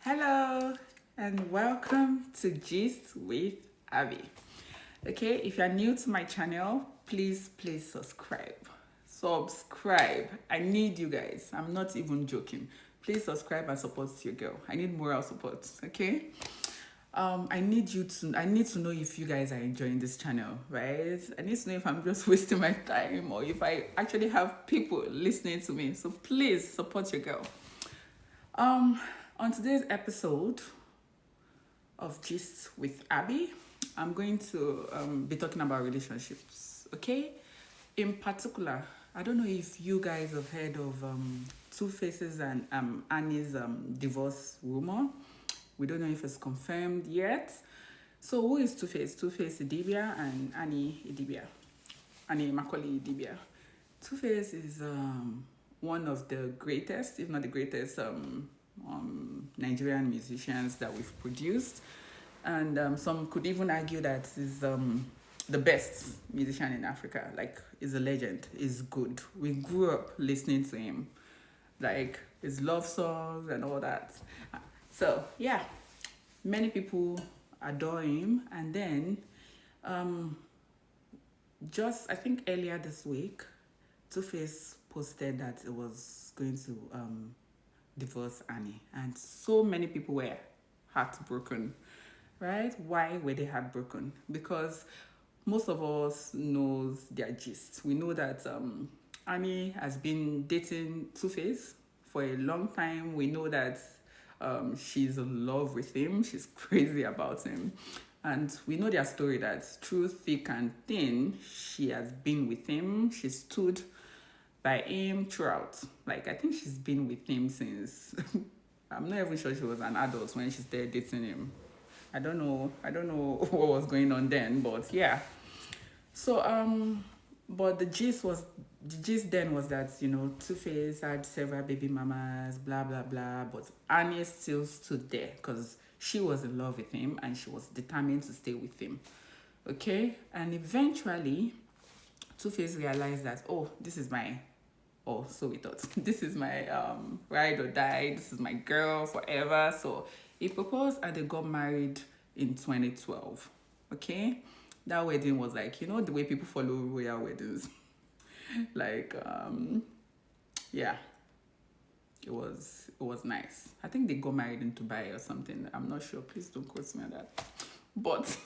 Hello and welcome to Gist with Abby. Okay, if you're new to my channel, please subscribe. Subscribe. I need you guys. I'm not even joking. Please subscribe and support your girl. I need moral support. Okay. I need to know if you guys are enjoying this channel, right? I need to know if I'm just wasting my time or if I actually have people listening to me. So please support your girl. On today's episode of Gist with Abby, I'm going to be talking about relationships, okay? In particular, I don't know if you guys have heard of Tuface's and Annie's divorce rumor. We don't know if it's confirmed yet. So who is Tuface? Tufaceidibia and Annie Idibia. Annie Macaulay Idibia. Tuface is one of the greatest, if not the greatest, Nigerian musicians that we've produced, and some could even argue that he's the best musician in Africa. Like, he's a legend. He's good. We grew up listening to him, like his love songs and all that. So yeah, many people adore him. And then just I think earlier this week, Tuface posted that it was going to divorce Annie, and so many people were heartbroken, right? Why were they heartbroken? Because most of us knows their gist. We know that Annie has been dating Tuface for a long time. We know that she's in love with him. She's crazy about him. And we know their story, that through thick and thin, she has been with him. She stood by him throughout. Like, I think she's been with him since I'm not even sure she was an adult when she started dating him. I don't know what was going on then, but yeah. So but the gist then was that, you know, Tuface had several baby mamas, blah blah blah, but Annie still stood there because she was in love with him and she was determined to stay with him. Okay? And eventually Tuface realized that, so we thought, this is my ride or die, this is my girl forever. So he proposed and they got married in 2012. Okay? That wedding was like, you know, the way people follow royal weddings. Like, yeah. It was nice. I think they got married in Dubai or something. I'm not sure. Please don't quote me on that. But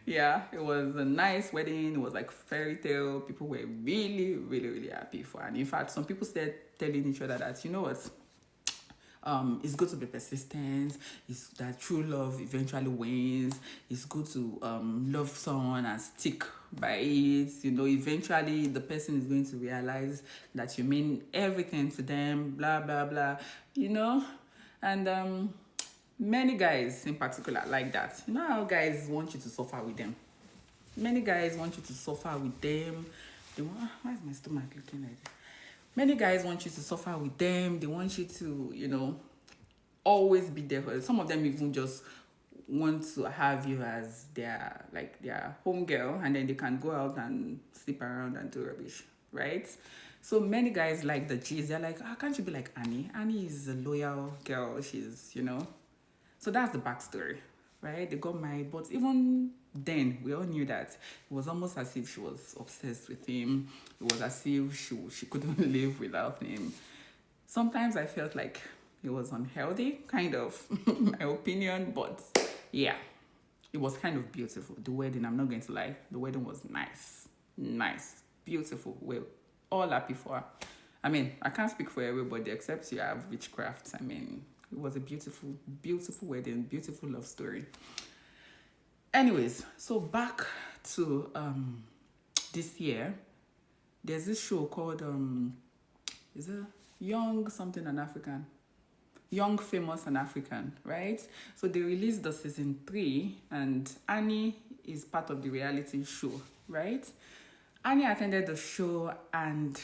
yeah, it was a nice wedding. It was like fairy tale. People were really, really, really happy for her. And in fact, some people started telling each other that, you know what, it's good to be persistent. It's that true love eventually wins. It's good to love someone and stick by it. You know, eventually the person is going to realize that you mean everything to them, blah blah blah, you know. And many guys in particular like that. You know how guys want you to suffer with them. Many guys want you to suffer with them. Why is my stomach looking like this? Many guys want you to suffer with them. They want you to, you know, always be there for them. Some of them even just want to have you as their home girl, and then they can go out and sleep around and do rubbish, right? So many guys like the G's. They're like, how can't you be like Annie? Annie is a loyal girl. She's, you know. So that's the backstory, right? They got married, but even then, we all knew that it was almost as if she was obsessed with him. It was as if she couldn't live without him. Sometimes I felt like it was unhealthy, kind of, my opinion, but yeah, it was kind of beautiful. The wedding, I'm not going to lie, the wedding was nice, beautiful. We're all happy for her. I mean, I can't speak for everybody except you have witchcraft. I mean, it was a beautiful, beautiful wedding, beautiful love story. Anyways, so back to this year, there's this show called is it Young Something and African? Young, Famous and African, right? So they released the season 3, and Annie is part of the reality show, right? Annie attended the show, and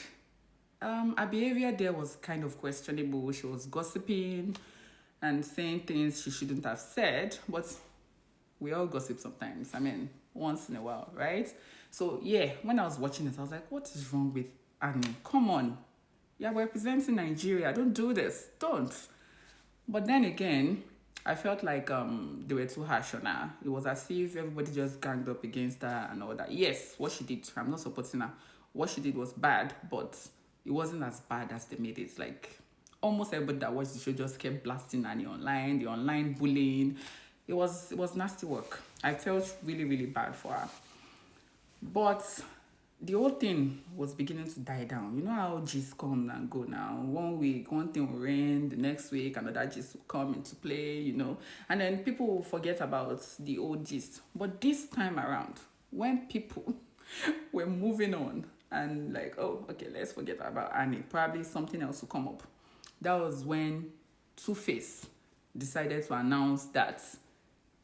her behavior there was kind of questionable. She was gossiping and saying things she shouldn't have said, but we all gossip sometimes. I mean, once in a while, right? So yeah, when I was watching it, I was like, what is wrong with Annie? Come on. Yeah, we're representing Nigeria. Don't do this. Don't. But then again, I felt like they were too harsh on her. It was as if everybody just ganged up against her and all that. Yes, what she did, I'm not supporting her. What she did was bad, but it wasn't as bad as they made it. Like almost everybody that watched the show just kept blasting Annie online, the online bullying. It was nasty work. I felt really, really bad for her. But the whole thing was beginning to die down. You know how gist come and go now. 1 week, one thing will rain, the next week, another gist will come into play, And then people will forget about the old gist. But this time around, when people were moving on and like, oh, okay, let's forget about Annie. Probably something else will come up. That was when Tuface decided to announce that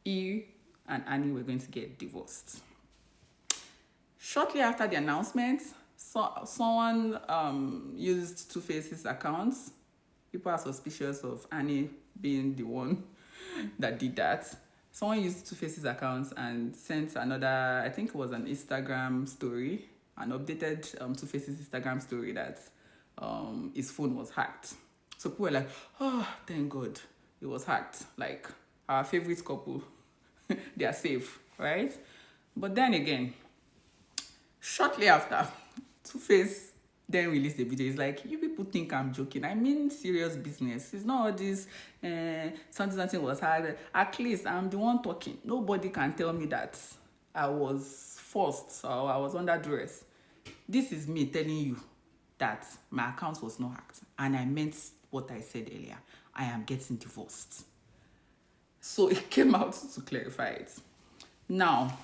he and Annie were going to get divorced. Shortly after the announcement, someone used Tuface's accounts. People are suspicious of Annie being the one that did that. Someone used Tuface's accounts and sent another, I think it was an Instagram story, an updated Tuface's Instagram story that his phone was hacked. So people were like, oh, thank God it was hacked. Like, our favorite couple, they are safe, right? But then again, shortly after, Tuface then released a video. It's like, you people think I'm joking. I mean serious business. It's not all this something was hard. At least I'm the one talking. Nobody can tell me that I was forced or I was under duress. This is me telling you that my account was not hacked. And I meant what I said earlier. I am getting divorced. So it came out to clarify it. Now,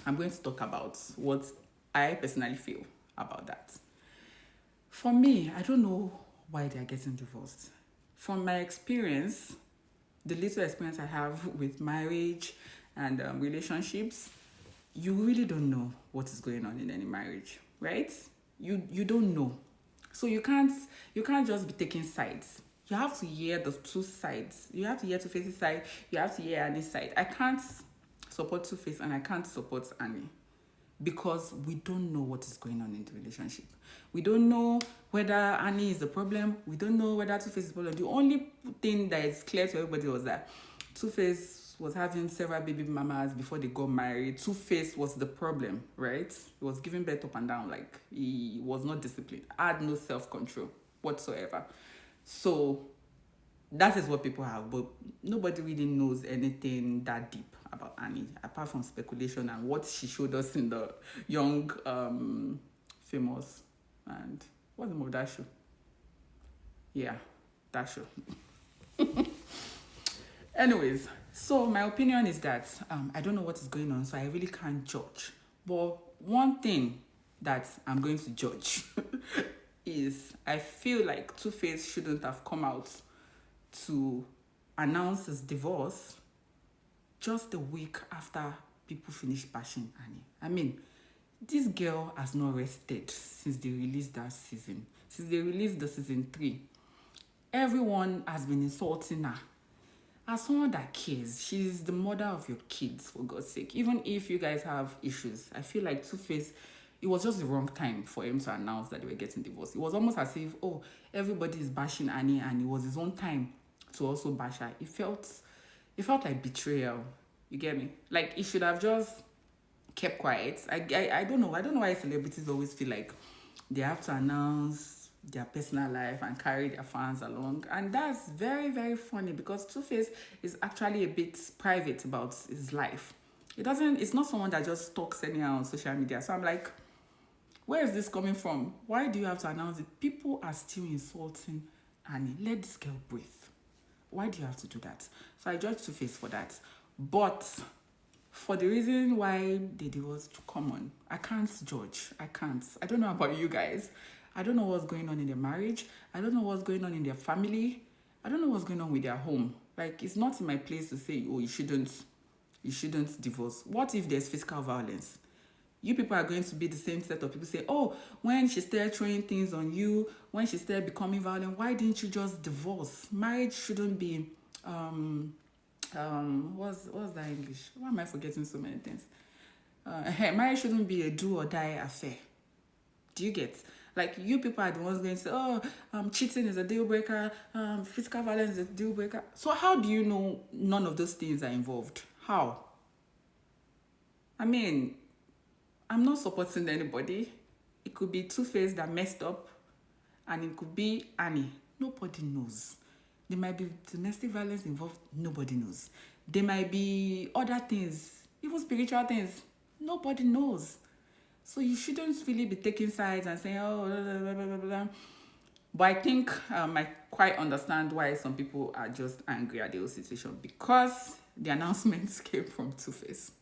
I'm going to talk about what I personally feel about that. For me, I don't know why they're getting divorced. From my experience, the little experience I have with marriage and relationships, you really don't know what is going on in any marriage, right? You don't know. So you can't just be taking sides. You have to hear the two sides. You have to hear Tuface's side. You have to hear Annie's side. I can't support Tuface and I can't support Annie because we don't know what is going on in the relationship. We don't know whether Annie is the problem. We don't know whether Tuface is the problem. The only thing that is clear to everybody was that Tuface was having several baby mamas before they got married. Tuface was the problem, right? He was giving birth up and down. Like, he was not disciplined. Had no self-control whatsoever. So that is what people have, but nobody really knows anything that deep about Annie, apart from speculation and what she showed us in the Young, Famous, and what's the name of that show? Yeah, that show. Anyways, so my opinion is that I don't know what is going on, so I really can't judge. But one thing that I'm going to judge is I feel like Tuface shouldn't have come out to announce his divorce just a week after people finished bashing Annie. I mean, this girl has not rested since they released that season. Since they released the season 3, everyone has been insulting her. As someone that cares, she's the mother of your kids, for God's sake. Even if you guys have issues, I feel like Tuface, it was just the wrong time for him to announce that they were getting divorced. It was almost as if, oh, everybody is bashing Annie and it was his own time to also bash her. It felt like betrayal. You get me? Like, he should have just kept quiet. I don't know. I don't know why celebrities always feel like they have to announce their personal life and carry their fans along. And that's very, very funny because Tuface is actually a bit private about his life. It's not someone that just talks anyhow on social media. So I'm like, where is this coming from? Why do you have to announce it? People are still insulting Annie. Let this girl breathe. Why do you have to do that? So I judge Tuface for that. But for the reason why they divorced, come on. I can't judge. I can't. I don't know about you guys. I don't know what's going on in their marriage. I don't know what's going on in their family. I don't know what's going on with their home. Like, it's not in my place to say, oh, you shouldn't divorce. What if there's physical violence? You people are going to be the same set of people say, oh, when she started throwing things on you, when she started becoming violent, why didn't you just divorce? Marriage shouldn't be, what's that English? Why am I forgetting so many things? Marriage shouldn't be a do or die affair. Do you get? Like, you people are the ones going to say, oh, cheating is a deal breaker, physical violence is a deal breaker. So how do you know none of those things are involved? How? I mean, I'm not supporting anybody. It could be Tuface that messed up, and it could be Annie. Nobody knows. There might be domestic violence involved. Nobody knows. There might be other things, even spiritual things. Nobody knows. So you shouldn't really be taking sides and saying, oh, blah, blah, blah, blah, blah. But I think I quite understand why some people are just angry at the whole situation, because the announcements came from Tuface.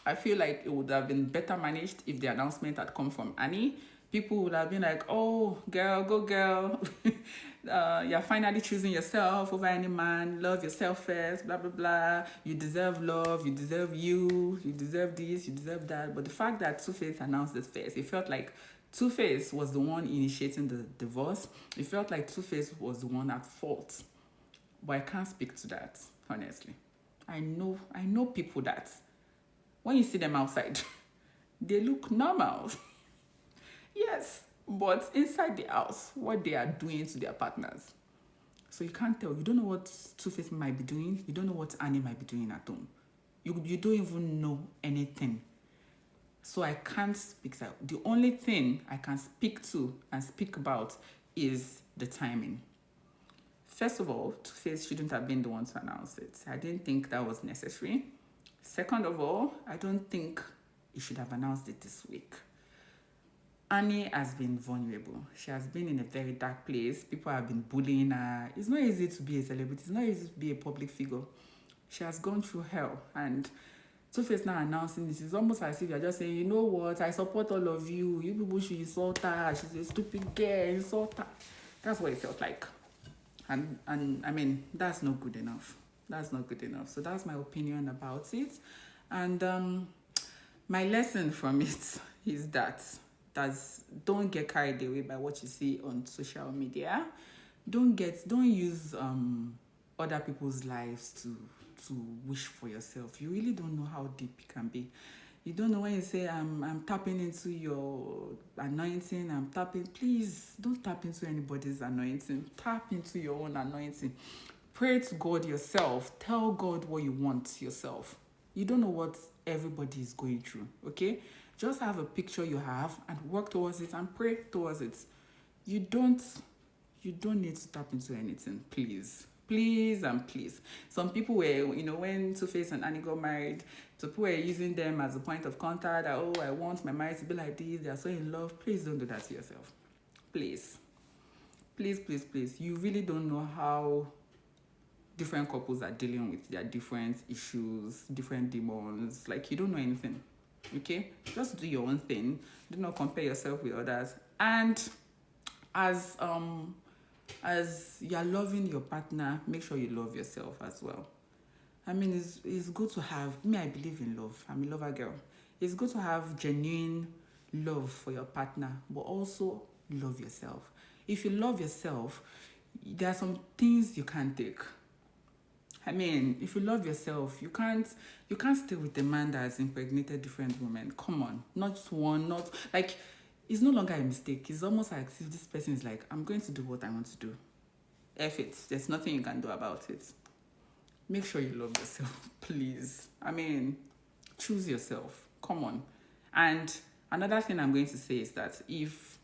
I feel like it would have been better managed if the announcement had come from Annie. People would have been like, oh, girl, go girl. You're finally choosing yourself over any man. Love yourself first, blah, blah, blah. You deserve love. You deserve you. You deserve this. You deserve that. But the fact that Tuface announced this first, it felt like Tuface was the one initiating the divorce. It felt like Tuface was the one at fault. But I can't speak to that, honestly. I know people that when you see them outside, they look normal. Yes, but inside the house, what they are doing to their partners. So you can't tell. You don't know what Tuface might be doing. You don't know what Annie might be doing at home. You don't even know anything. So I can't speak. The only thing I can speak to and speak about is the timing. First of all, Tuface shouldn't have been the one to announce it. I didn't think that was necessary. Second of all, I don't think he should have announced it this week. Annie has been vulnerable. She has been in a very dark place. People have been bullying her. It's not easy to be a celebrity. It's not easy to be a public figure. She has gone through hell. And Tuface now announcing this, it's almost as if you're just saying, you know what, I support all of you. You people should insult her. She's a stupid girl. Insult her. That's what it felt like. And I mean, that's not good enough. That's not good enough. So that's my opinion about it. And my lesson from it is that don't get carried away by what you see on social media. Don't use other people's lives to wish for yourself. You really don't know how deep it can be. You don't know when you say I'm tapping into your anointing. Please don't tap into anybody's anointing. Tap into your own anointing. Pray to God yourself. Tell God what you want yourself. You don't know what everybody is going through, okay? Just have a picture you have and work towards it and pray towards it. You don't need to tap into anything, please. Please and please. Some people were, when Tuface and Annie got married, people were using them as a point of contact. That, oh, I want my marriage to be like this. They are so in love. Please don't do that to yourself. Please. Please, please, please. You really don't know how different couples are dealing with their different issues, different demons. Like, you don't know anything. Okay? Just do your own thing. Do not compare yourself with others. And as you're loving your partner, make sure you love yourself as well. I mean, it's good to have, I believe in love. I'm a lover girl. It's good to have genuine love for your partner, but also love yourself. If you love yourself, there are some things you can't take. I mean, if you love yourself, you can't stay with a man that has impregnated different women. Come on. Not just one, not like, it's no longer a mistake. It's almost like if this person is like, I'm going to do what I want to do. F it. There's nothing you can do about it. Make sure you love yourself, please. I mean, choose yourself. Come on. And another thing I'm going to say is that if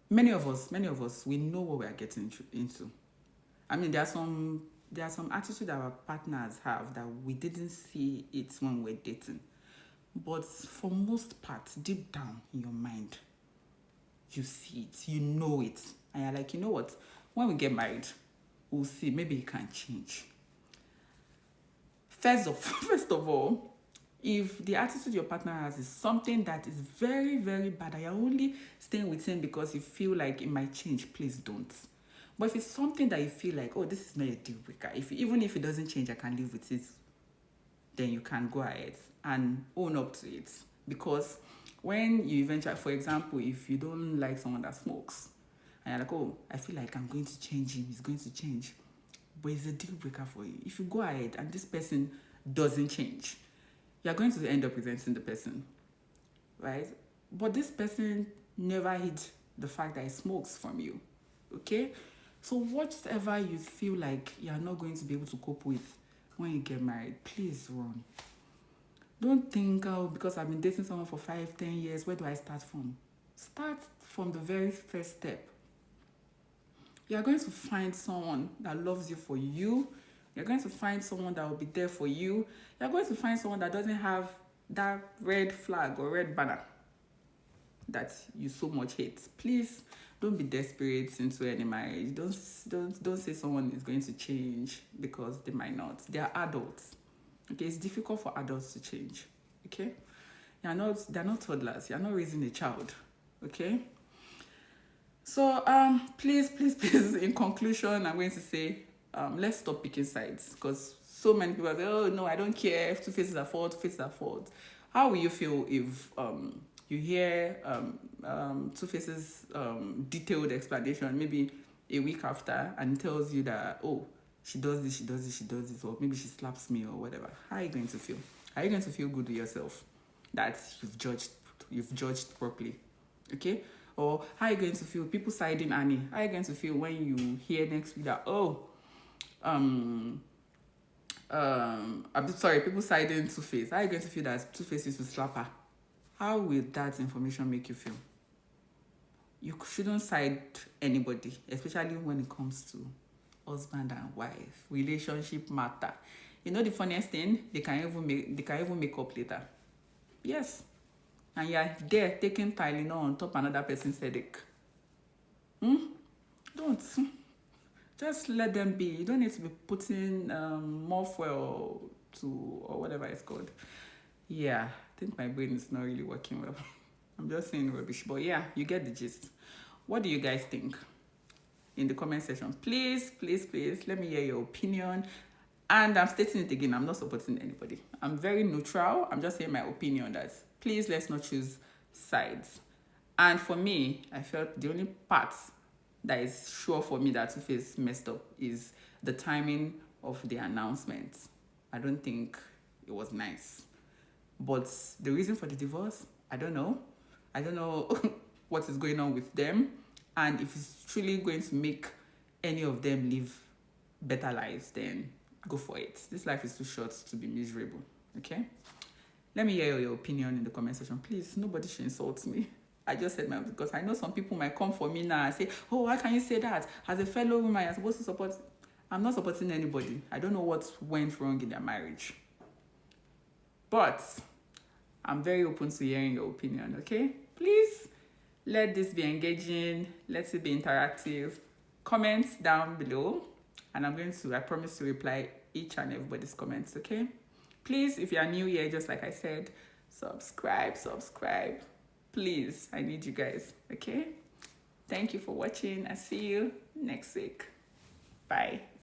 many of us, we know what we are getting into. I mean, there are some attitude that our partners have that we didn't see it when we're dating. But for most part, deep down in your mind, you see it, you know it. And you're like, you know what? When we get married, we'll see. Maybe it can change. First of all, if the attitude your partner has is something that is very, very bad, and you're only staying with him because you feel like it might change, please don't. But if it's something that you feel like, oh, this is not a deal breaker, even if it doesn't change, I can live with it, then you can go ahead and own up to it. Because when you eventually, for example, if you don't like someone that smokes, and you're like, oh, I feel like I'm going to change him, he's going to change, but it's a deal breaker for you. If you go ahead and this person doesn't change, you're going to end up resenting the person, right? But this person never hid the fact that he smokes from you. Okay? So whatever you feel like you're not going to be able to cope with when you get married, please run. Don't think, oh, because I've been dating someone for 5, 10 years, where do I start from? Start from the very first step. You're going to find someone that loves you for you. You're going to find someone that will be there for you. You're going to find someone that doesn't have that red flag or red banner that you so much hate. Please don't be desperate into any marriage. Don't say someone is going to change, because they might not. They are adults. Okay, it's difficult for adults to change. Okay, they're not toddlers. You're not raising a child. Okay. So please, in conclusion, I'm going to say, let's stop picking sides, because so many people say, oh no, I don't care if Two-Face is at fault, Two-Face is at fault. How will you feel if you hear Two-Face's detailed explanation maybe a week after, and tells you that, oh, she does this, or maybe she slaps me or whatever? How are you going to feel? Are you going to feel good with yourself that you've judged properly? Okay? Or how are you going to feel? People siding Annie. How are you going to feel when you hear next week that, oh, I'm sorry, people siding Two-Face? How are you going to feel that Two-Face used to slap her? How will that information make you feel? You shouldn't side anybody, especially when it comes to husband and wife. Relationship matter. You know the funniest thing? They can even make up later. Yes. And you're there taking Tylenol on top another person's headache. Don't. Just let them be. You don't need to be putting more fuel to, or whatever it's called. Yeah, I think my brain is not really working well. I'm just saying rubbish. But yeah, you get the gist. What do you guys think? In the comment section. Please, let me hear your opinion. And I'm stating it again, I'm not supporting anybody. I'm very neutral. I'm just saying my opinion that please, let's not choose sides. And for me, I felt the only part that is sure for me that Two-Face messed up is the timing of the announcement. I don't think it was nice. But the reason for the divorce, I don't know. I don't know what is going on with them, and if it's truly going to make any of them live better lives, then go for it. This life is too short to be miserable. Okay? Let me hear your opinion in the comment section. Please, nobody should insult me. I just said my, because I know some people might come for me now and say, oh, why can you say that? As a fellow woman, you're supposed to support. I'm not supporting anybody. I don't know what went wrong in their marriage. But I'm very open to hearing your opinion, okay? Please, let this be engaging. Let it be interactive. Comments down below. And I promise to reply each and everybody's comments, okay? Please, if you are new here, just like I said, subscribe. Please, I need you guys, okay? Thank you for watching. I'll see you next week. Bye.